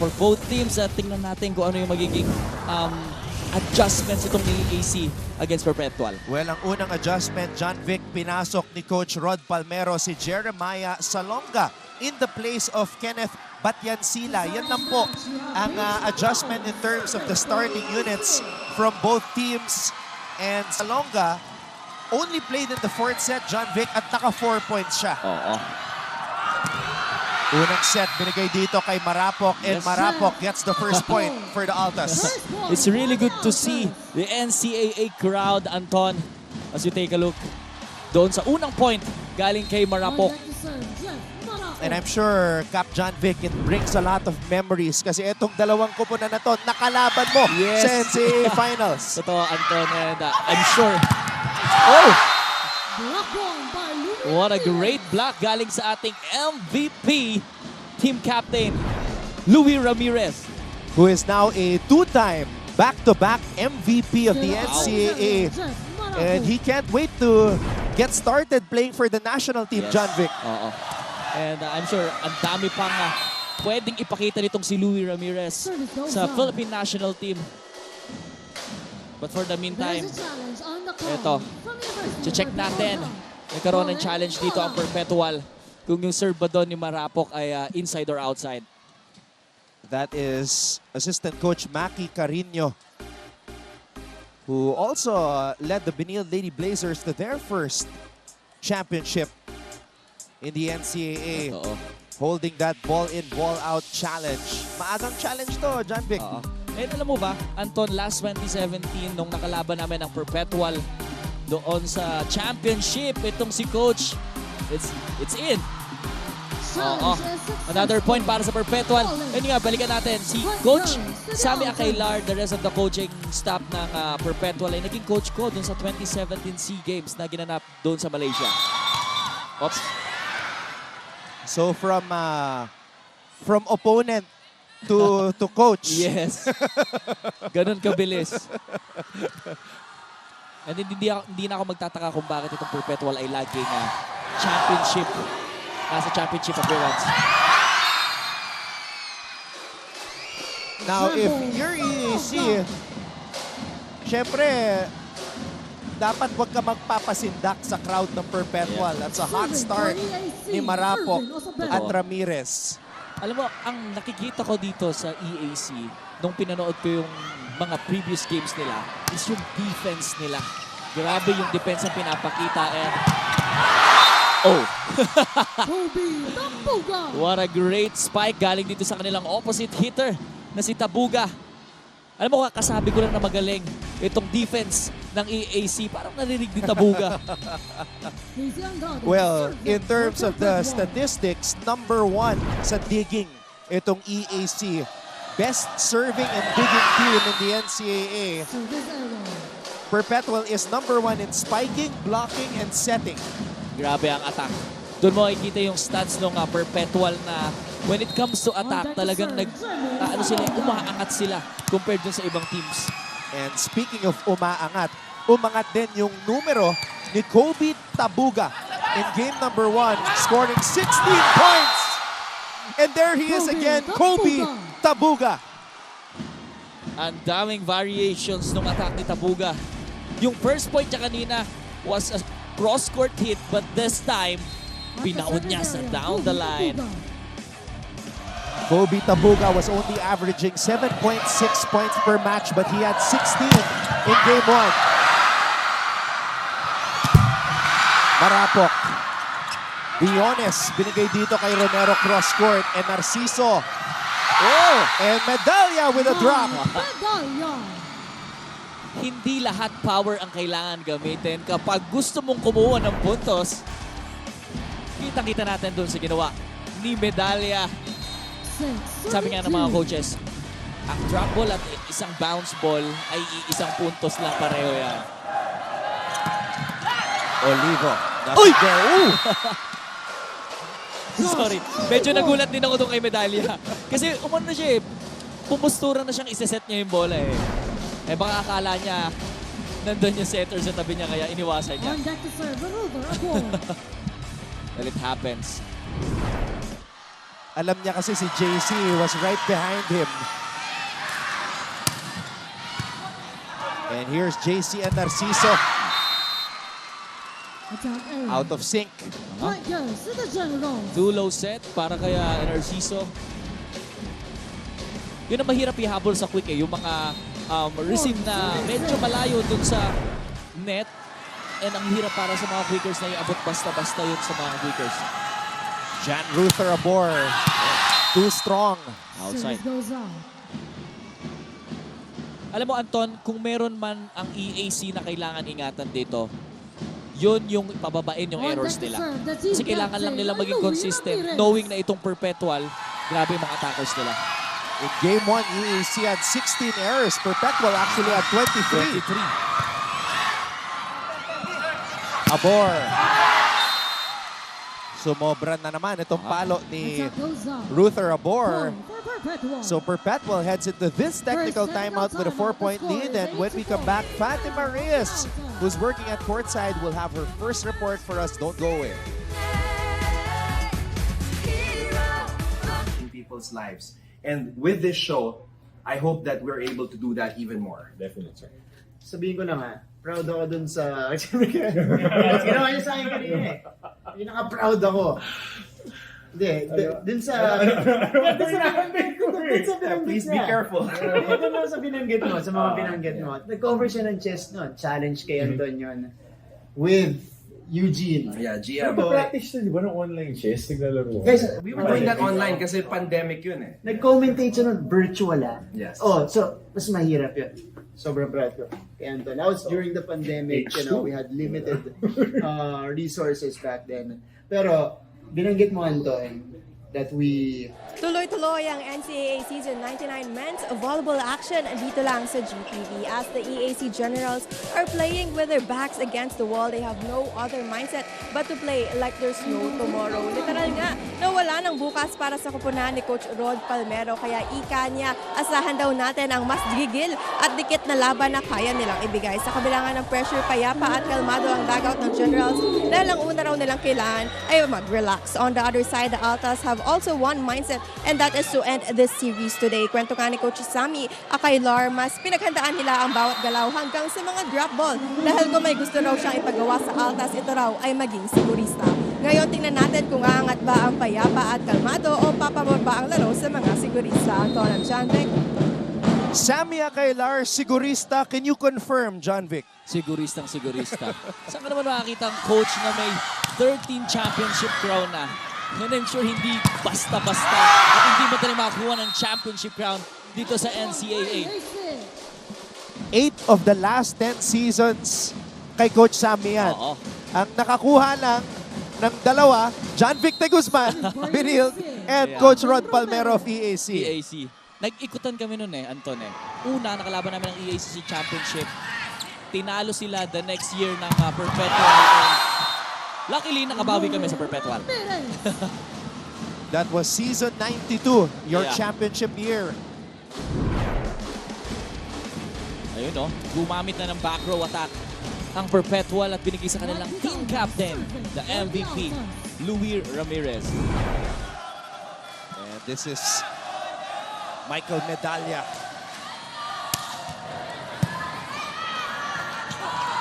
For both teams, tingnan natin kung ano yung magiging adjustments itong ni AC against Perpetual. Well, ang unang adjustment, John Vic, pinasok ni Coach Rod Palmero si Jeremiah Salonga in the place of Kenneth Batyansila. Yan lang po ang adjustment in terms of the starting units from both teams. And Salonga only played in the fourth set, John Vic, at naka 4 points siya. Oo. Unang set binigay dito kay Marapok, and Yes. Marapok gets the first point for the Altas. It's really good to see the NCAA crowd, Anton, as you take a look. Doon sa unang point, galing kay Marapok. And I'm sure, Cap John Vic, it brings a lot of memories kasi itong dalawang kupunan na to, nakalaban mo Yes. sa NCAA Finals. Totoo, Anton, and I'm sure. Oh! What a great block galing sa ating MVP team captain, Louie Ramirez. Who is now a two-time back-to-back MVP of the NCAA. And he can't wait to get started playing for the national team, Yes. John Vic. Oo. And I'm sure ang dami pang pwedeng ipakita nitong si Louie Ramirez sa Philippine national team. But for the meantime, eto, check natin. Nagkaroon ng challenge dito ang Perpetual kung yung serve ba doon ni Marapok ay inside or outside. That is assistant coach Maki Carino, who also led the Benil Lady Blazers to their first championship in the NCAA, Oo. holding that ball in, ball out challenge. Maagang challenge to, John Vic. Oo. And alam mo ba, Anton, last 2017 nung nakalaban namin ang Perpetual doon sa championship, itong si Coach, it's in. Oo. Another point para sa Perpetual. And nga, balikan natin. Si Coach Sammy Akailar, the rest of the coaching staff ng Perpetual, ay naging coach ko doon sa 2017 SEA Games na ginanap doon sa Malaysia. Oops. So from opponent to coach. Yes. Ganun kabilis. And hindi na ako magtataka kung bakit itong Perpetual ay laging nasa championship appearance. Now, if you're EAC, syempre, dapat wag ka magpapasindak sa crowd ng Perpetual. That's a hot start ni Marapok at Ramirez. Alam mo, ang nakikita ko dito sa EAC, nung pinanood ko yung mga previous games nila, is yung defense nila. Grabe yung defense ang pinapakita. And oh! What a great spike galing dito sa kanilang opposite hitter na si Tabuga. Alam mo, kasabi ko lang na magaling itong defense ng EAC. Parang narinig ni Tabuga. Well, in terms of the statistics, #1 sa digging itong EAC. Best serving and digging team in the NCAA. Perpetual is #1 in spiking, blocking, and setting. Grabe ang attack. Doon mo makikita yung stats ng Perpetual na when it comes to attack, talagang umaangat sila compared dun sa ibang teams. And speaking of umaangat din yung numero ni Kobe Tabuga in game #1, scoring 16 points. And there he is again, Kobe Tabuga. Ang daming variations ng attack ni Tabuga. Yung first point niya kanina was a cross-court hit, but this time, pinaon niya sa down the line. Kobe Tabuga was only averaging 7.6 points per match, but he had 16 in game 1. Marapok. Biones, binigay dito kay Romero cross-court, and Narciso. Oh! And Medalla with a drop. Hindi lahat power ang kailangan gamitin. Kapag gusto mong kumuha ng puntos, kitang-kita natin doon sa ginawa ni Medalla. Sabi nga ng mga coaches, ang drop ball at isang bounce ball ay isang puntos lang pareho yan. Olivo. Uy! Sorry. Medyo nagulat din ako doon kay Medalla. Kasi umano na siya eh. Pumustura na siyang isa-set niya yung bola eh. Eh baka akala niya nandun yung setter sa tabi niya kaya iniwasan niya. Well, it happens. Alam niya kasi si JC was right behind him. And here's JC and Narciso. Attack A. Out of sync. Point goes to the Generals. Dulo set para kaya Narciso. Yun ang mahirap ihabol sa quick yung mga receive na medyo malayo dun sa net. And ang hirap para sa mga quickers na iabot basta-basta yun sa mga quickers. Jan Ruther Abor. Too strong. Outside. Service goes on. Alam mo, Anton, kung meron man ang EAC na kailangan ingatan dito, yun yung pababain yung errors nila. Kasi kailangan lang nila maging consistent, knowing na itong perpetual, grabe yung mga attackers nila. In Game 1, EAC had 16 errors. Perpetual actually had 23. 23. Abor. Sumobra na naman itong palo ni Attack goes on. Ruther Abor. Point for Perpetual. So Perpetual heads into this technical timeout with a 4-point lead. And when we come back, Fatima Reyes, who's working at courtside, will have her first report for us. Don't go away. In people's lives. And with this show, I hope that we're able to do that even more. Definitely, sir. Sabihin ko na nga, proud ako dun sa... Ginawa niya sa akin kanina eh. Pinaka-proud ako. Hindi, dun sa... Dun sa binanggit Please be niya. careful. Dun sa binanggit mo, sa mga binanggit mo. Nag-cover siya ng chess nun. Challenge kay Anton yun. With Eugene. Yeah, GM. Practice na, di ba, ng online chess? Naglalaro. Guys, We were doing that online kasi pandemic yun eh. nag-commentate siya nun, virtual Yes. Oh, so, mas mahirap yun. Sobrang proud ko kay Anton. That was during the pandemic, we had limited resources back then. Pero, binanggit mo, Anton, that we... Tuloy-tuloy ang NCAA Season 99 Men's Volleyball action dito lang sa GTV. As the EAC Generals are playing with their backs against the wall, they have no other mindset but to play like there's no tomorrow. Literal nga, nawala ng bukas para sa kupunan ni Coach Rod Palmero. Kaya ika niya, asahan daw natin ang mas gigil at dikit na laban na kaya nilang ibigay. Sa kabilangan ng pressure, payapa at kalmado ang dugout ng Generals dahil ang una raw nilang kailangan ay mag-relax. On the other side, the Altas have also one mindset, and that is to end this series today. Kwento nga ni Coach Sammy Akailar, mas pinaghandaan nila ang bawat galaw hanggang sa mga drop ball. Dahil kung may gusto raw siyang ipagawa sa Altas, ito raw ay maging sigurista. Ngayon, tingnan natin kung aangat ba ang payapa at kalmado o papabor ba ang laro sa mga sigurista. Anton John Vic. Sammy Akailar, sigurista. Can you confirm, John Vic? Siguristang sigurista. Saan ka naman makakita ang coach na may 13 championship crown na? And I'm sure hindi basta-basta at hindi madali makakuha ng championship crown dito sa NCAA. 8 of the last 10 seasons kay Coach Sammy yan. Oo. Ang nakakuha lang ng dalawa, John Vic de Guzman, Benil, and Yeah. Coach Rod Palmero of EAC. EAC. Nag-ikutan kami nun Anton Una, nakalaban namin ng EACC Championship. Tinalo sila the next year ng Perpetual. Luckily, nakabawi kami sa Perpetual. That was season 92, your Yeah. championship year. Ayun gumamit na ng back row attack ang Perpetual at binigay sa kanilang team captain, the MVP, Louis Ramirez. And this is Michael Medalla.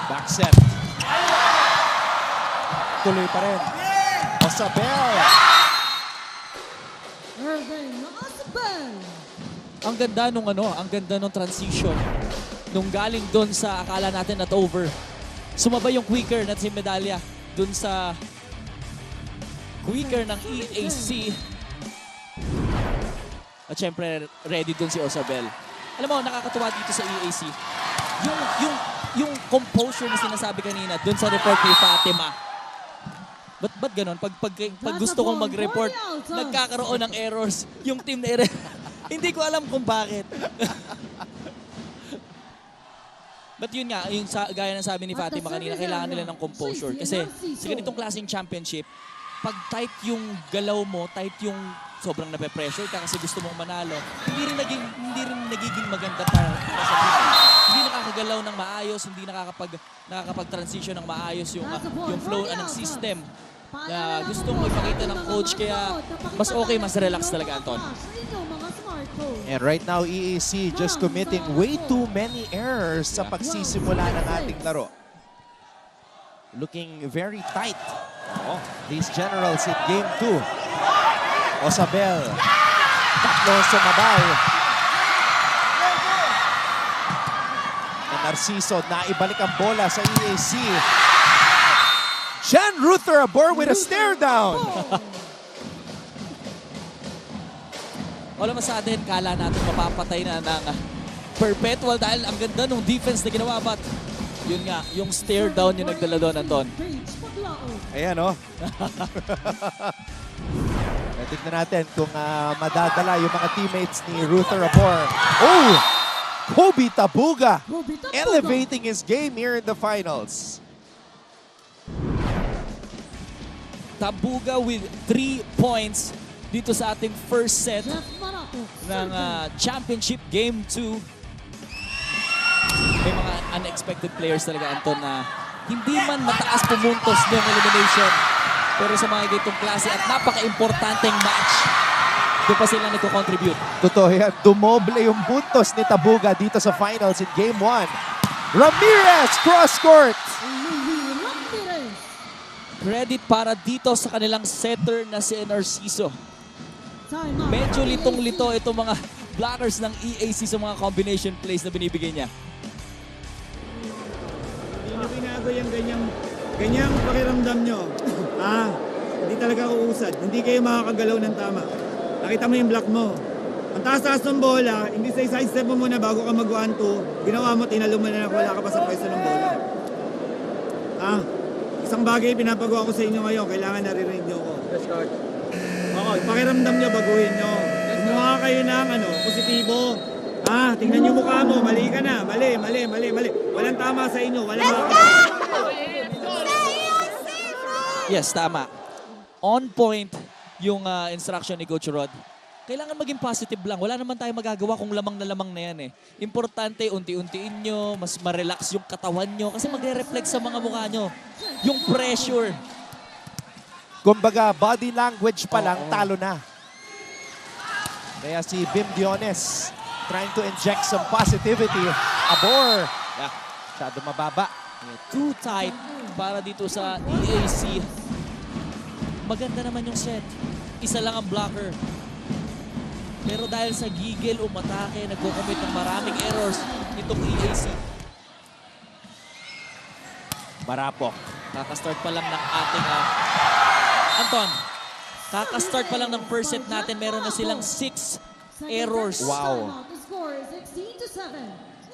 Back set. Tuloy pa rin. Osabel. Irving Osabel. Ang ganda nung transition. Nung galing doon sa akala natin at over. Sumabay yung quicker na si Medalla doon sa quicker ng EAC. At syempre, ready doon si Osabel. Alam mo, nakakatuwa dito sa EAC. Yung composure na sinasabi kanina doon sa report ni Fatima. Ba't ganun? Pag gusto kong mag-report, nagkakaroon ng errors yung team na hindi ko alam kung bakit. But yun nga, gaya ng sabi ni Fatima kanina, kailangan nila ng composure. Kasi sa ganitong klaseng championship, pag tight yung galaw mo, tight yung sobrang nape-pressure ka kasi gusto mong manalo, hindi rin nagiging maganda para sa team. Hindi nakakagalaw ng maayos, hindi nakakapag-transition ng maayos yung flow ng system. na gustong ipakita ng coach, kaya mas okay, mas relax talaga, Anton. And right now, EAC just committing way too many errors sa pagsisimula ng ating laro. Looking very tight. These generals in game 2. Osabel. Tatlong sumabay. And Narciso, naibalik ang bola sa EAC. Jan Ruther Abor with a stare down. Wala mas sa atin, kala natin mapapatay na ng Perpetual dahil ang ganda ng defense na ginawa, but yun nga, yung stare down yung nagdala doon, Anton. Ayan, oh. Tignan natin kung madadala yung mga teammates ni Ruther Abor. Oh! Kobe Tabuga elevating his game here in the finals. Tabuga with 3 points dito sa ating first set ng championship game 2. May mga unexpected players talaga, Anton, na hindi man mataas pumuntos ng elimination, pero sa mga ganitong klase at napaka-importanteng match, doon pa sila nagko-contribute. Totoo yan. Dumoble yung puntos ni Tabuga dito sa finals in game 1. Ramirez cross court. Credit para dito sa kanilang setter na si Narciso. Medyo litong-lito itong mga blockers ng EAC sa mga combination plays na binibigay niya. Hindi nyo binago yung ganyang pakiramdam nyo. Hindi talaga uusad. Hindi kayo makakagalaw ng tama. Nakita mo yung block mo. Ang taas-taas ng bola, hindi sa side step mo muna bago ka mag-1-2, ginawa mo, tinalo mo na wala ka pa sa pwesto ng bola. Isang bagay pinapagawa ko sa inyo ngayon, kailangan naririnig nyo ko. Okay, pakiramdam nyo, baguhin nyo. Gumawa kayo ng positibo. Tingnan nyo mukha mo, mali ka na, mali. Walang tama sa inyo, walang Yes, tama. On point yung instruction ni Coach Rod. Kailangan maging positive lang. Wala naman tayo magagawa kung lamang na yan eh. Importante, unti-untiin nyo, mas ma-relax yung katawan nyo kasi magre-reflect sa mga mukha nyo. Yung pressure. Kumbaga, body language pa lang, talo na. Kaya si Bim Diones trying to inject some positivity. Abor. Masyado mababa. Too tight para dito sa EAC. Maganda naman yung set. Isa lang ang blocker. Pero dahil sa gigil, umatake, nagko-commit ng maraming errors itong EAC. Marapok. Kakastart pa lang ng ating... Anton, kakastart pa lang ng first set natin, meron na silang 6 errors. Wow.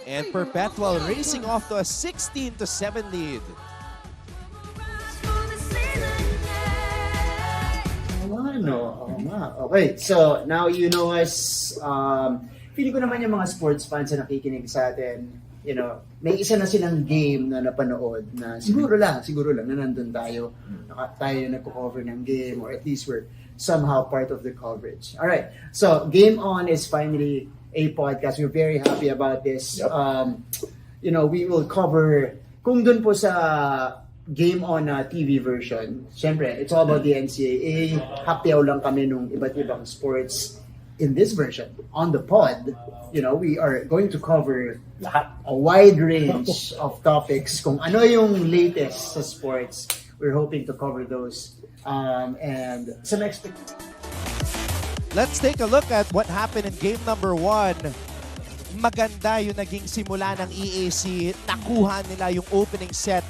And Perpetual racing off to a 16-7 lead. Okay, so now you know us. Feeling ko naman yung mga sports fans na nakikinig sa atin, may isa na silang game na napanood na siguro lang na nandun tayo. Tayo nagko-cover ng game, or at least we're somehow part of the coverage. All right, so Game On is finally a podcast. We're very happy about this. We will cover, kung dun po sa Game On TV version, syempre, it's all about the NCAA. Happy lang kami nung iba't ibang sports. In this version, on the pod, we are going to cover a wide range of topics. Kung ano yung latest sa sports, we're hoping to cover those. And some Let's take a look at what happened in game number 1. Maganda yung naging simula ng EAC. Nakuha nila yung opening set.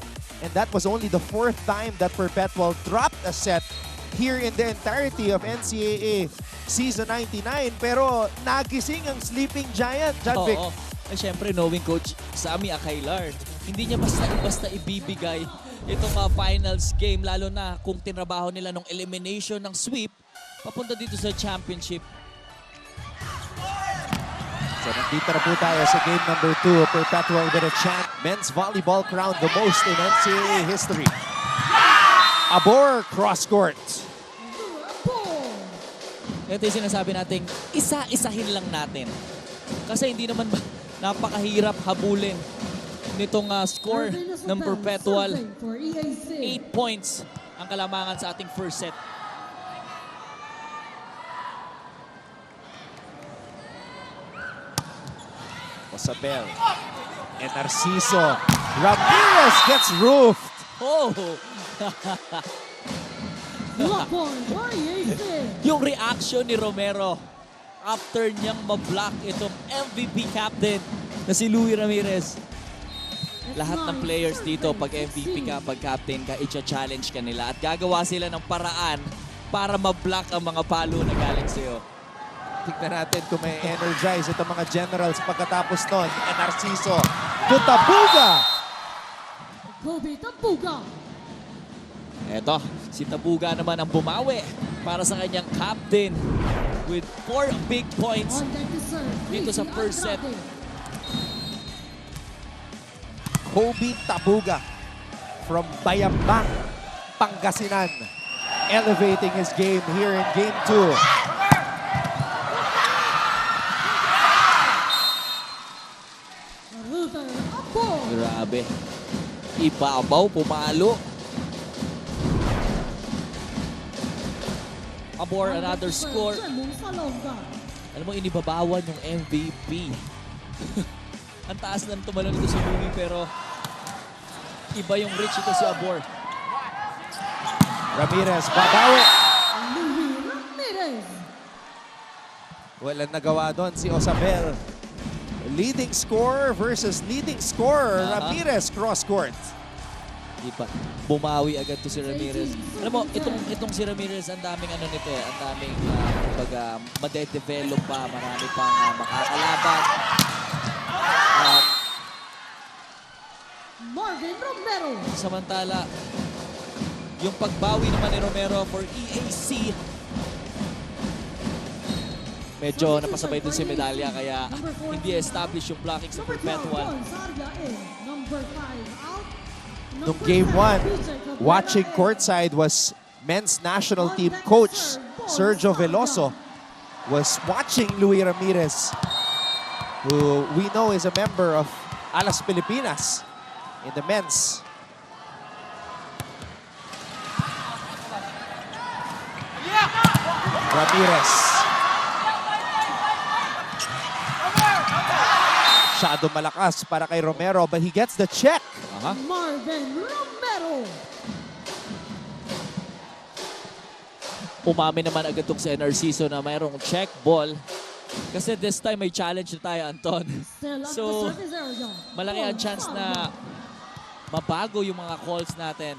And that was only the 4th time that Perpetual dropped a set here in the entirety of NCAA Season 99. Pero nagising ang sleeping giant, John Vic. Oo. Eh, syempre, knowing Coach Sammy Akailar, hindi niya basta ibibigay itong finals game, lalo na kung tinrabaho nila ng elimination ng sweep papunta dito sa championship. So nandito na po tayo sa game number 2. Perpetual with a champ. Men's volleyball crowned the most in NCAA history. Abor cross court. Ito yung sinasabi natin, isa-isahin lang natin. Kasi hindi naman napakahirap habulin nitong score ng Perpetual. 8 points ang kalamangan sa ating first set. Osabel and Narciso. Ramirez gets roofed. Oh! Block point for EAC. Yung reaction ni Romero after niyang ma-block itong MVP captain na si Louie Ramirez. Lahat ng players dito, pag MVP ka, pag captain ka, i-challenge ka nila at gagawa sila ng paraan para ma-block ang mga palo na galing sa'yo. Tignan natin kung may energize itong mga generals pagkatapos nun. And Narciso to Tabuga. Kobe Tabuga. Eto, si Tabuga naman ang bumawi para sa kanyang captain with 4 big points On deck to serve. dito sa Ricky first set. Andrade. Kobe Tabuga from Bayambang, Pangasinan. Elevating his game here in Game 2. Ruther Abor. Grabe. Ibabaw, pumalo. Abor, On deck another to serve, score. Jemong Salonga. Alam mo, inibabawan yung MVP. Ang taas lang tumalon ito si Louie, pero iba yung reach ito si Abor. Ramirez, babawi. Louie Ramirez. Walang nagawa doon si Osabel. Leading scorer versus leading scorer. Ramirez cross court. Iba. Bumawi agad to si Ramirez. Alam mo, itong si Ramirez, ang daming ano nito eh. Ang daming, madedevelop pa. Marami pang makakalaban. Marvin Romero. Samantala, yung pagbawi naman ni Romero for EAC, medyo napasabay dun si medalya kaya hindi establish yung blocking sa Number 12, Perpetual. Paul Sarga in. Number 5 out. Nung Number Game 7, 1, PJ Cabrera watching in. courtside was men's national team coach Sergio Veloso was watching Louie Ramirez, who we know is a member of Alas Pilipinas in the men's. Ramirez. Shadow malakas para kay Romero, but he gets the check. Marvin Romero. Umami naman agad itong si Narciso na mayroong check ball. Kasi this time may challenge na tayo, Anton. Still at So, the service area. malaki ang Paul chance Sarga. na mabago yung mga calls natin.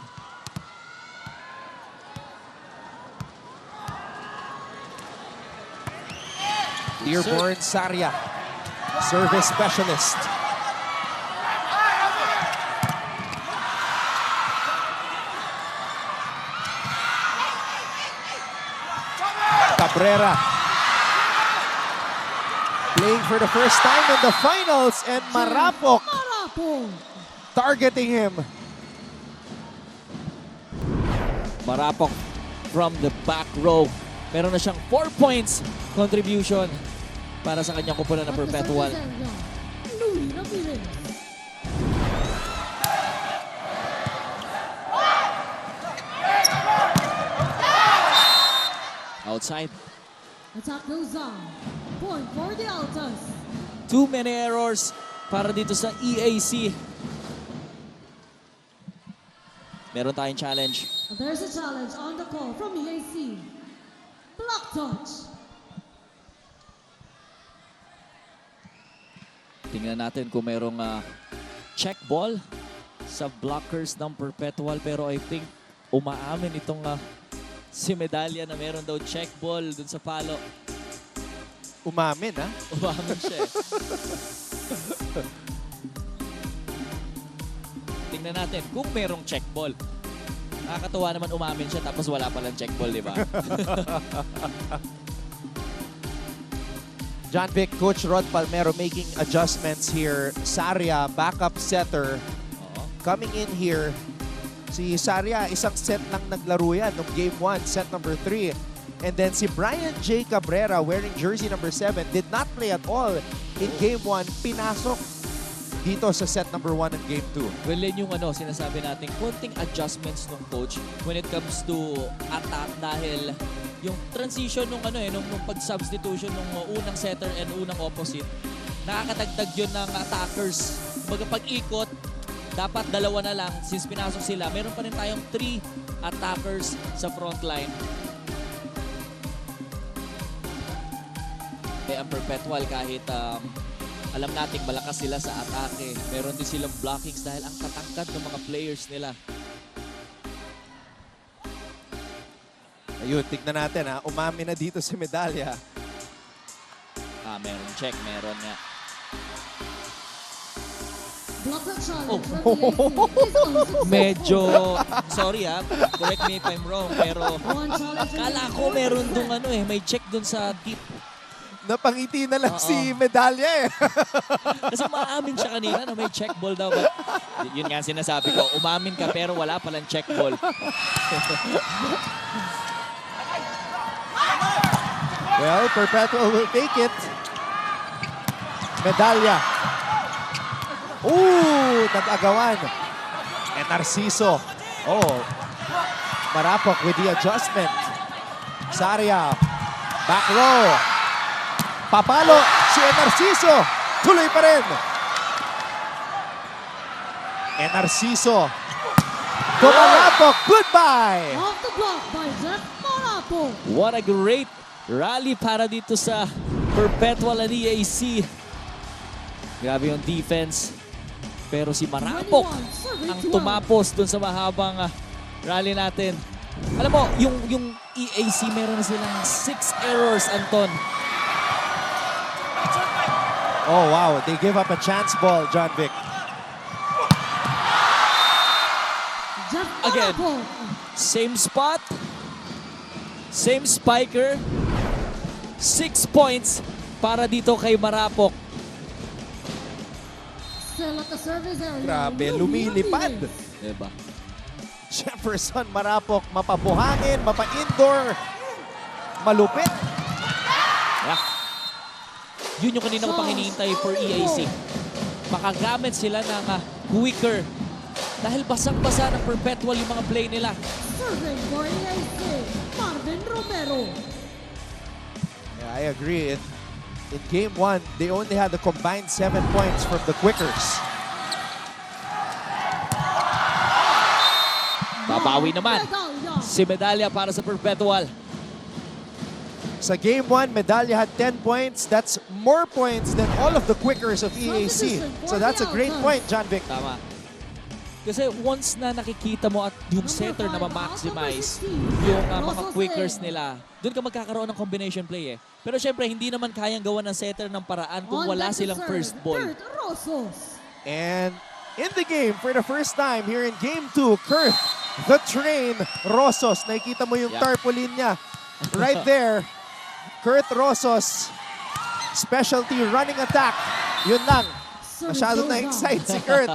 Dearborn Saria, service specialist. Cabrera playing for the first time in the finals, and Marapok Marapok. targeting him. Marapok from the back row. Meron na siyang 4 points contribution para sa kanyang kupunan na At the Perpetual. service area, Louie Ramirez. Outside. Attack goes on. Point for the Altas. Too many errors para dito sa EAC. Meron tayong challenge. There's a challenge on the call from EAC. Block touch. Tingnan natin kung merong check ball sa blockers ng Perpetual. Pero I think umaamin itong si Medalya na meron daw check ball dun sa palo. Umamin, ha? Umamin siya eh. Tingnan natin kung merong check ball. Nakakatuwa naman umamin siya tapos wala palang check ball, di ba? John Vic, Coach Rod Palmero making adjustments here. Saria, backup setter, Oo. coming in here. Si Saria, isang set lang naglaro yan nung Game 1, set number 3. And then si Brian J. Cabrera, wearing jersey number 7, did not play at all in Game 1. Pinasok dito sa set number 1 ng Game 2. Well, yun yung sinasabi natin, konting adjustments ng coach when it comes to attack dahil yung transition nung pag-substitution nung unang setter and unang opposite, nakakadagdag yun ng attackers. Kumbaga pag-ikot, dapat dalawa na lang. Since pinasok sila, meron pa rin tayong 3 attackers sa front line. Ang Perpetual kahit alam nating malakas sila sa atake, meron din silang blockings dahil ang katangkad ng mga players nila. Ayun, tignan natin ha. Umami na dito si Medalya. Meron check, meron nga. Block that challenge Oh. from EAC is unsuccessful. Medyo, sorry correct me if I'm wrong, pero One challenge kala ko meron dong may check dun sa tip. Napangiti na lang Oo. si Medalya eh. Kasi maamin siya kanina na may check ball daw. But yun nga ang sinasabi ko, umamin ka pero wala palang check ball. Well, Perpetual will take it. Medalya. Ooh, nag-agawan. And Narciso. Oh, Marapok with the adjustment. Saria. Back row. Papalo si Narciso. Tuloy pa rin. Narciso. To Marapok. Goodbye. Off the block by Jeff Marapo. What a great rally para dito sa Perpetual and EAC. Grabe yung defense. Pero si Marapok 21, serving ang 12. tumapos dun sa mahabang rally natin. Alam mo, yung EAC meron na silang 6 errors, Anton. Oh, wow. They give up a chance ball, John Vic. Jeff Again. Marapo. Same spot, same spiker, 6 points para dito kay Marapok. Still at the service area. Grabe, Will be lumilipad. Ramirez. Diba? Jefferson Marapok, mapabuhangin, mapa-indoor, malupit. Yeah. Yun yung kanina ko pang hinihintay for EAC. Makagamit sila ng quicker. Dahil basang-basa ng Perpetual yung mga play nila. Serving for EAC, Marvin Romero. Yeah, I agree. In game 1, they only had a combined 7 points from the Quickers. Babawi naman Medalya. si Medalya para sa Perpetual. Sa game 1, Medalya had 10 points. That's more points than all of the Quickers of EAC. So that's a great point, John Vic. Tama. Kasi once na nakikita mo at yung setter na ma-maximize yung mga quickers nila, doon ka magkakaroon ng combination play eh. Pero syempre, hindi naman kayang gawa ng setter ng paraan kung wala silang first ball. Kurt Rosos. And in the game, for the first time here in game 2, Kurt, the train, Rosos. Nakikita mo yung Yeah. tarpaulin niya. Right there, Kurt Rosos, specialty running attack. Yun lang. Masyado na-excite si Kurt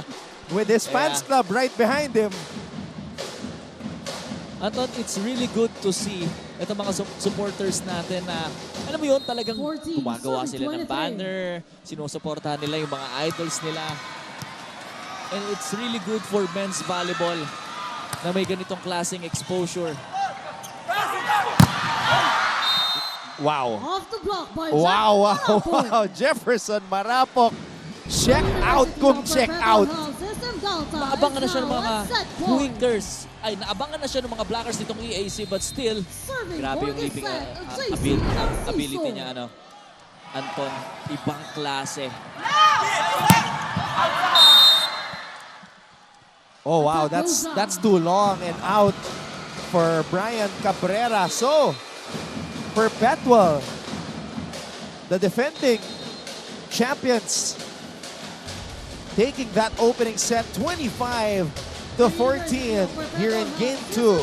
with his fans club right behind him. Anton, it's really good to see itong mga supporters natin na, alam mo yun, talagang 14, gumagawa sila ng 23. banner, sinusuportahan nila yung mga idols nila. And it's really good for men's volleyball na may ganitong klaseng exposure. Wow. Off the block by Wow, Jeff wow, Marapo. wow. Jefferson Marapok. Check out kung check out. Naabangan na siya ng mga quickers. Ay, naabangan na siya ng mga blockers nitong EAC, but still, grabe yung leaping ability niya, Anton, ibang klase. Oh wow, that's too long and out for Brian Cabrera. So, Perpetual, the defending champions, taking that opening set 25-14 here in game 2.